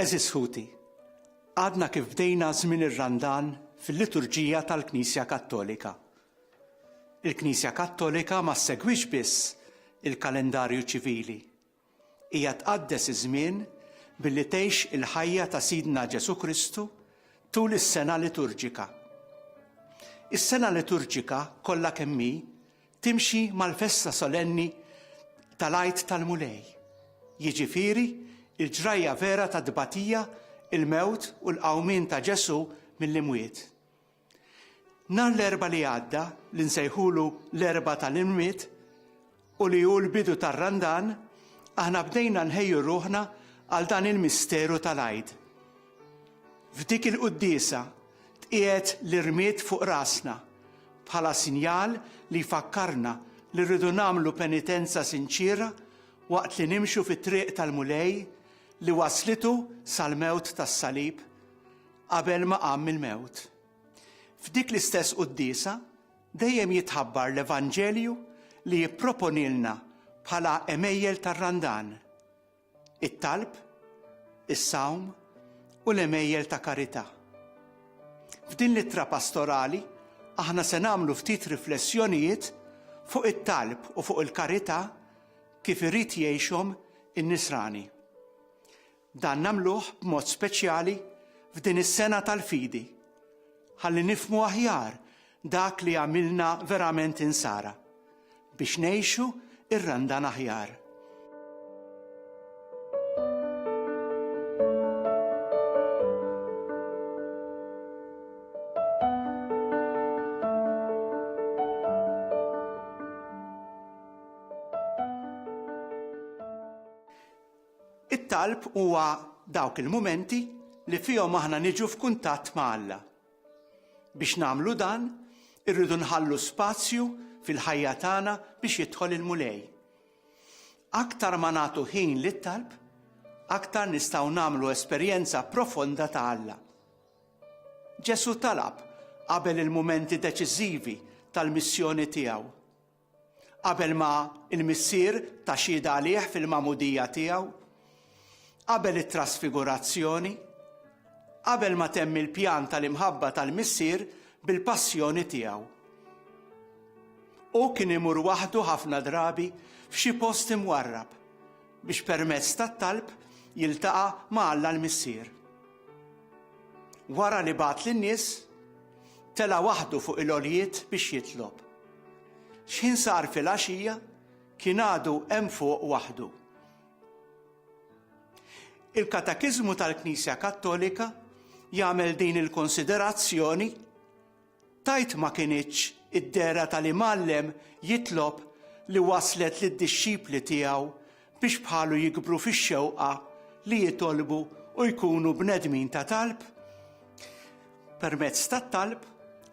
Eżis ħuti, għadna kif bdejna żmien ir-Randan fil-liturġija tal-Knisja Kattolika. Il-Knisja Kattolika ma ssegwix biss il-kalendarju ċivili. Hija tqaddes iż-żmien billi tgħix il-ħajja ta' Sidna Ġesu Kristu tul is-sena liturġika. Is-sena liturġika kollha kemm hi timxi mal-festa solenni tal-Għid tal-Mulej. Jiġifieri il-ġrajja vera ta' dbatija, il-mewt u l-qawmien ta' Ġesu mill-imwiet. Nhar l-erba' li għadda li nsejħulu l-erba' tal-imwiet u li hu l-bidu tar-Randan, aħna bdejna nħejju ruħna għal dan il-misteru tal-Għid. F'dik il-quddiesa tqiegħed l-irmiet fuq rasna bħala sinjal li jfakkarna li rridu nagħmlu penitenza sinċira waqt li nimxu fit-triq tal-Mulej li waslitu sal-mewt tas-salib qabel ma qam mill-mewt. F'dik l-istess quddiesa dejjem jitħabbar l-Evanġelju li jipproponilna bħala emejjel tar-Randan, it-talb, is-sawm u l-emejjel ta' karità. F'din l-ittra pastorali aħna se nagħmlu ftit riflessjonijiet fuq it-talb u fuq il-karità kif irid jgħixhom in-Nisrani. Dan nagħmluh b'mod speċjali f'din is-sena tal-Fidi, ħalli nifhmu aħjar dak li għamilna verament insara biex ngħixu ir-Randan aħjar. It-talb huwa dawk il-mumenti li fihom aħna niġu f'kuntatt ma' Alla. Biex nagħmlu dan, irridu nħallu spazju fil-ħajja tagħna biex jidħol il-Mulej. Aktar ma nagħtu ħin lit-talb, aktar nistgħu nagħmlu esperjenza profonda ta' Alla. Ġesu talab qabel il-mumenti deċiżivi tal-missjoni tiegħu. Qabel ma il-missier ta' xhieda għalih fil-magħmudija tiegħu, qabel it-trasfigurazzjoni, qabel ma temm il-pjan tal-imħabba tal-missier bil-passjoni tiegħu. U kien imur waħdu ħafna drabi f'xi post imwarrab biex permezz tat-talb jiltaqa' ma' Alla l-missier. Wara li bagħat lin-nies, tela waħdu fuq il-għoljiet biex jitlob. X'ħin sar fil-għaxija kien għadu hemm fuq waħdu. Il-Katekiżmu tal-Knisja Kattolika jagħmel din il-konsiderazzjoni tajt ma kinitx id-dera tal-imgħallem jitlob li waslet lid-dixxipli tiegħu biex bħalu jikbru fix-xewqa li jitolbu u jkunu bnedmin ta' talb. Permezz tat-talb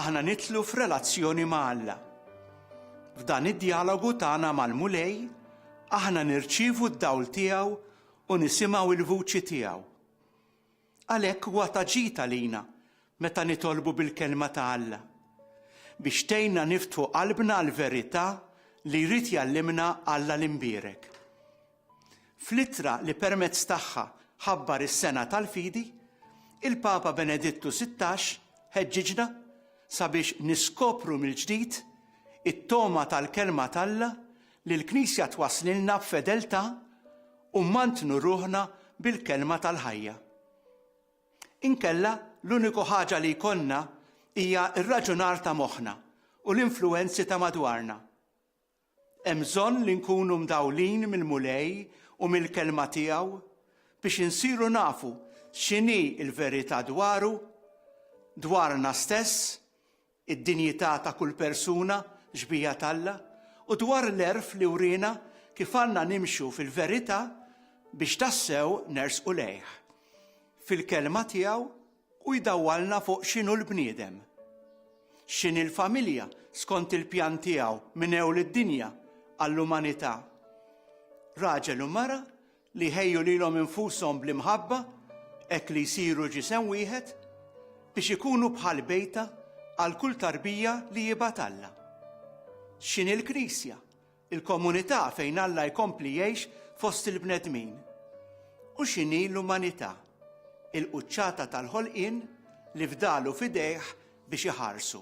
aħna nitlu f'relazzjoni ma' Alla. F'dan id-dialogu tagħna mal-Mulej aħna nirċievu d-dawl tiegħu u nisimgħu il-vuċi tiegħu. Għalhekk huwa taġit għalina meta nitolbu bil-kelma ta' Alla biex tgħinna niftħu qalbna għall-verità li jrid jgħallimna Alla l-imbierek. Fl-ittra li permezz tagħha ħabbar is-sena tal-Fidi, il-Papa Benedittu 16 ħeġġiġna sabiex niskopru mill-ġdid it-toma tal-kelma t'Alla li l-Knisja twaslilna b'fedeltà u mantnu ruħna bil-kelma tal-ħajja. Inkella l-uniku ħaġa li jkollna hija r-raġunar ta' moħħna u l-influwenzi ta' madwarna. Hemm bżonn li nkunu mdawlin mill-Mulej u mill-kelma tiegħu biex insiru nafu x'inhi l-verità dwaru, dwarna stess, id-dinjità ta' kull persuna ġbija t'Alla u dwar l-erf li urina kif għandna nimxu fil-verità biex tassew nersqu lejh fil-kelma tiegħu u jdawwalna fuq x'inhu l-bniedem. X'inhi l-familja skont il-pjan tiegħu minn ewl id-dinja għall-umanità. Raġel u mara li ħejju lilhom infushom bl-imħabba hekk li jsiru ġisem wieħed biex ikunu bħal bejta għal kull tarbija li jibgħat Alla. X'inhi l-Knisja, il-komunità fejn Alla jkompli jgħix fost il-bnedmin. U x'inhi l-umanità, il-quċċata tal-ħolqien li fdalu f'idejh biex iħarsu.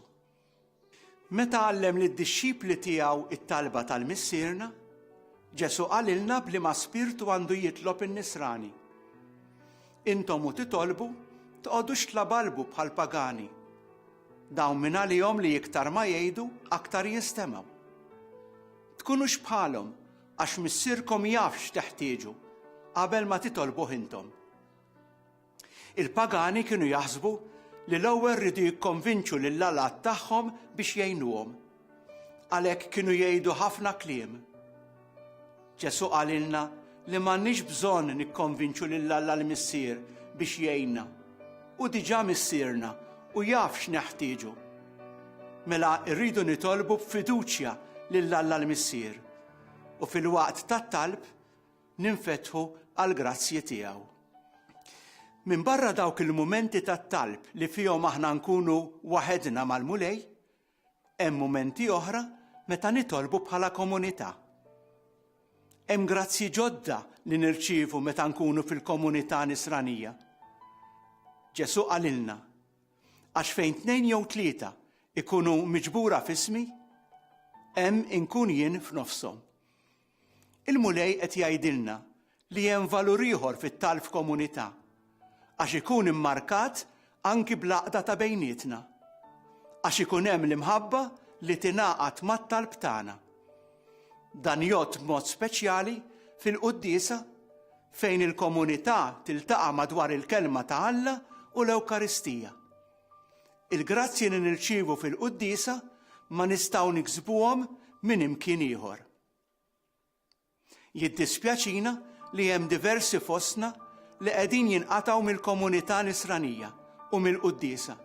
Meta għallem lid-dixxipli tiegħu it-talba tal-missierna, Ġesu qalilna bliema spirtu għandu jitlob in-nisrani. Intom u titolbu toqgħodux tlabalbu bħal pagani. Dawn minn għalihom li iktar ma jgħidu aktar jistemgħu. Tkunux bħalhom għax missierkom jafx teħtieġu qabel ma titolbuh intom. Il-pagani kienu jaħsbu li l-ewwel rridu jikkonvinċu lill-għalat tagħhom biex jgħinuhom. Għalhekk kienu jgħidu ħafna kliem. Ġesu qalilna li m'għandniex bżonn nikkonvinċu lill-Alla l-missier biex jgħinna. U diġà missierna u jaf x'neħtieġu. Mela rridu nitolbu b'fiduċja lill-Alla l-missier u fil-waqt tat-talb ninfetħu għall-grazzji tiegħu. Min barra dawk il-mumenti tat-talb li fihom aħna nkunu waħedna mal-mulej, hemm mumenti oħra meta nitolbu bħala komunità. Hemm grazzi ġodda li nirċievu meta nkunu fil-komunità nisranija. Ġesu qalilna għax fejn 2 jew 3 ikunu miġbura f'ismi, hemm inkun jien f'nofshom. Il-mulej qed jgħidilna li hemm valur ieħor fit-talb f'komunità għax ikun immarkat anki bl-għaqda ta' bejnietna. Għax ikun hemm l-imħabba li tingħaqad mat-talb tagħna. Dan jgħod b'mod speċjali fil-quddiesa fejn il-komunità tiltaqa' madwar il-kelma ta' Alla u l-Ewkaristija. Il-grazzi li nirċievu fil-quddiesa ma nistgħu niksbuhom minn imkien ieħor. Jiddispjaċina li hemm diversi fostna li qegħdin jinqatgħu mill-komunità nisranija u mill-quddiesa.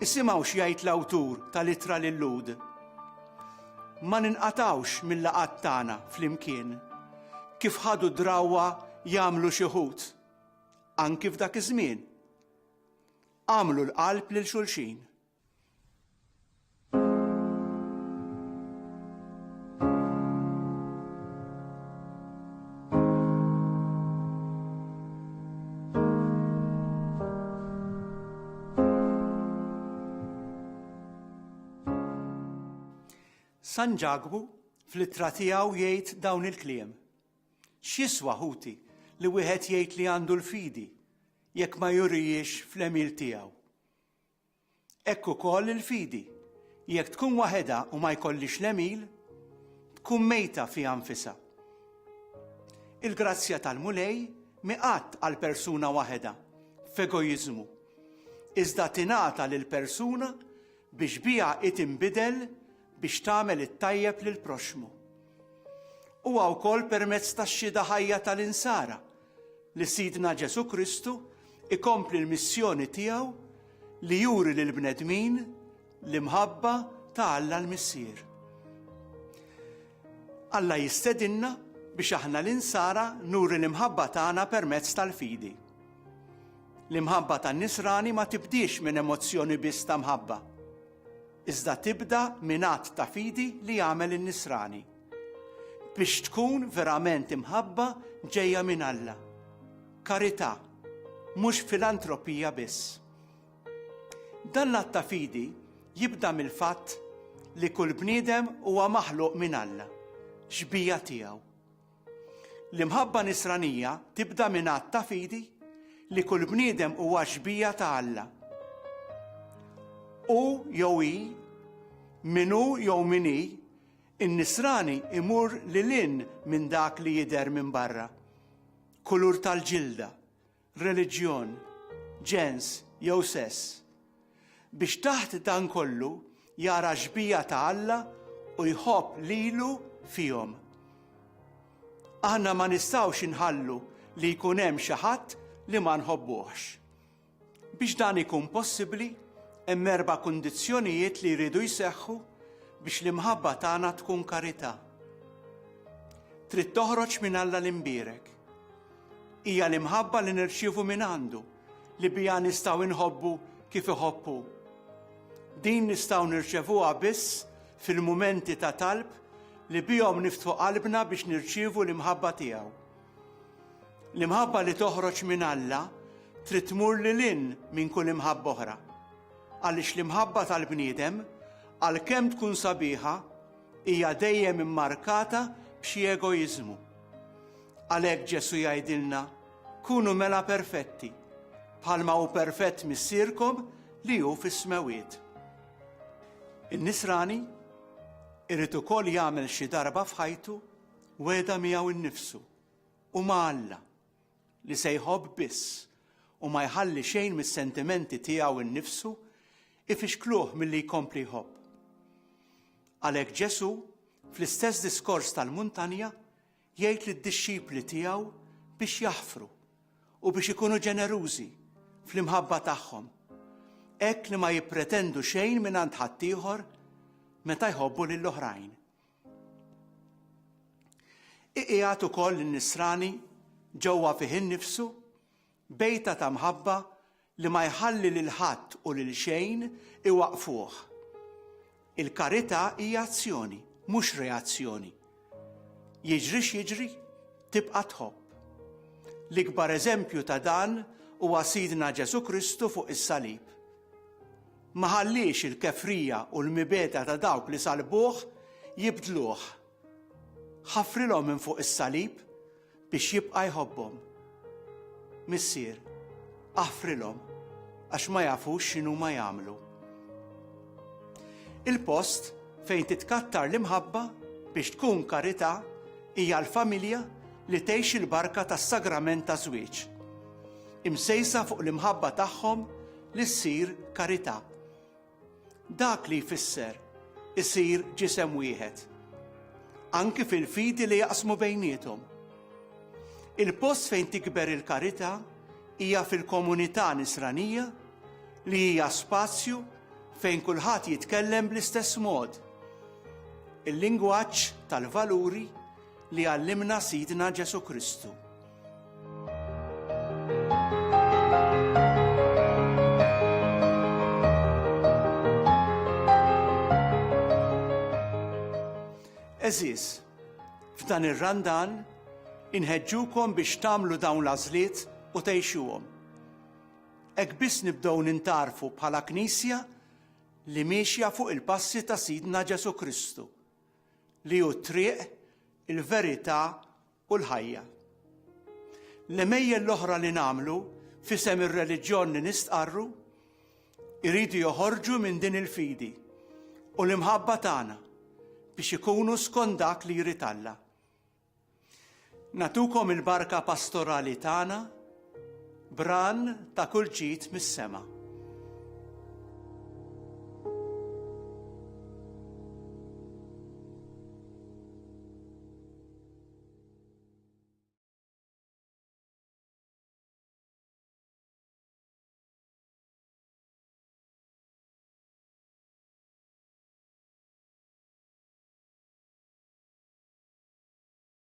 Isimgħu x'jgħid l-awtur tal-ittra lil-Lud. Ma ninqatawx mill-laqat tagħna flimkien kif ħadu drawwa jagħmlu xi ħud. Anki f'dak iż-żmien għamlu l-qalb lil xulxin. San Ġagbu fl-ittra tiegħu jgħid dawn il-kliem. X'jiswa ħuti li wieħed jgħid li għandu l-fidi jekk ma jurijiex fl-emil tiegħu. Hekk ukoll il-fidi jekk tkun waħedha u ma jkollix l-emil, tkun mejta fiha nfisha. Il-grazzja tal-mulej miqatt għal persuna waħedha f'egojiżmu, iżda tingħata lil persuna biex biha tinbidel biex tagħmel it-tajjeb lil proxmu. Huwa wkoll permezz tax-xhieda ħajja tal-insara li Sidna Ġesu Kristu ikompli l-missjoni tiegħu li juri lil bnedmin l-imħabba ta' Alla l-Missier. Alla jistedinna biex aħna l-insara nuri l-imħabba tagħna permezz tal-fidi. L-imħabba tan-nisrani ma tibdix minn emozzjoni biss ta' mħabba, iżda tibda minn att ta' fidi li jagħmel in-nisrani biex tkun verament imħabba ġejja minn Alla. Karità, mhux filantropija biss. Dan l-att ta' fidi jibda mill-fatt li kull bniedem huwa maħluq minn Alla, xbija tiegħu. L-imħabba nisranija tibda minn att ta' fidi li kull bniedem huwa xbija ta' Alla. U jew hi, minu jew mini, in-nisrani imur lilin minn dak li jidher minn barra. Kulur tal-ġilda, reliġjon, ġens jew sess. Biex taħt dan kollu jara xbija ta' Alla u jħobb lilu fihom. Aħna ma nistgħux inħallu li jkun hemm xi ħadd li ma nħobbuhx. Biex dan ikun possibbli, hemm 4 kundizzjonijiet li jridu jseħħu biex l-imħabba tagħna tkun karità. Trid toħroġ minn Alla l-imbierek. Hija l-imħabba li nirċievu minn għandu li biha nistgħu nħobbu kif iħobbu. Din nistgħu nirċevuha biss fil-mumenti ta' talb li bihom niftħu qalbna biex nirċievu l-imħabba tiegħu. L-imħabba li toħroġ minn Alla trid tmur lil minn kull imħabba oħra. Għaliex l-imħabba tal-bniedem għalkemm tkun sabiħa hija dejjem immarkata b'xi egoiżmu. Għalhekk Ġesu jgħidilna kunu mela perfetti bħalma hu perfett missierkom li hu fis-smawiet. In-nisrani irid ukoll jagħmel xi darba f'ħajtu wegħda miegħu innifsu u ma' Alla li se jħobb biss u ma jħalli xejn mis-sentimenti tiegħu innifsu ifixkluh milli jkompli jħobb. Għalhekk Ġesu fl-istess diskors tal-muntanja jgħid lid-dixxipli tiegħu biex jaħfru u biex ikunu ġenerużi fl-imħabba tagħhom, hekk li ma jippretendu xejn mingħand ħadd ieħor meta jħobbu lill-oħrajn. Iqiegħed ukoll in-nisrani ġewwa fih innifsu bejta ta' mħabba li ma jħalli lil ħadd u lil xejn iwaqfuh. Il-karità hija azzjoni, mhux reazzjoni. Jiġri x'jiġri, tibqa' tħobb. L-ikbar eżempju ta' dan huwa Sidna Ġesu Kristu fuq is-salib. Ma ħallix il-kefrija u l-mibeda ta' dawk li salbuh jibdluh. Ħaffrilhom minn fuq is-salib biex jibqa' jħobbhom. Missier, aħfrilhom għax ma jafux x'inhu ma jagħmlu. Il-post fejn titkattar l-imħabba biex tkun karità hija l-familja li tgħix il-barka tas-sagrament ta' żwieġ. Imsejsa fuq l-imħabba tagħhom li ssir karità. Dak li jfisser isir ġisem wieħed. Anki fil-fidi li jaqsmu bejniethom. Il-post fejn tikber il-karità hija fil-komunità nisranija li hija spazju fejn kulħadd jitkellem bl-istess mod. Il-lingwaġġ tal-valuri li għallimna Sidna Ġesu Kristu. Eżiż, f'dan ir-randan inħeġġukom biex tagħmlu dawn l-għażliet u tgħixuhom. Hekk biss nibdew nintarfu bħala Knisja li miexja fuq il-passi ta' Sidna Ġesu Kristu, li hu t-triq, il-verità u l-ħajja. L-emejjel l-oħra li nagħmlu f'isem ir-reliġjon li nistqarru iridu joħorġu minn din il-fidi u l-imħabba tagħna biex ikunu skont dak li jrid Alla. Natukom il-barka pastorali tagħna bran ta' kull ġid mis-sema.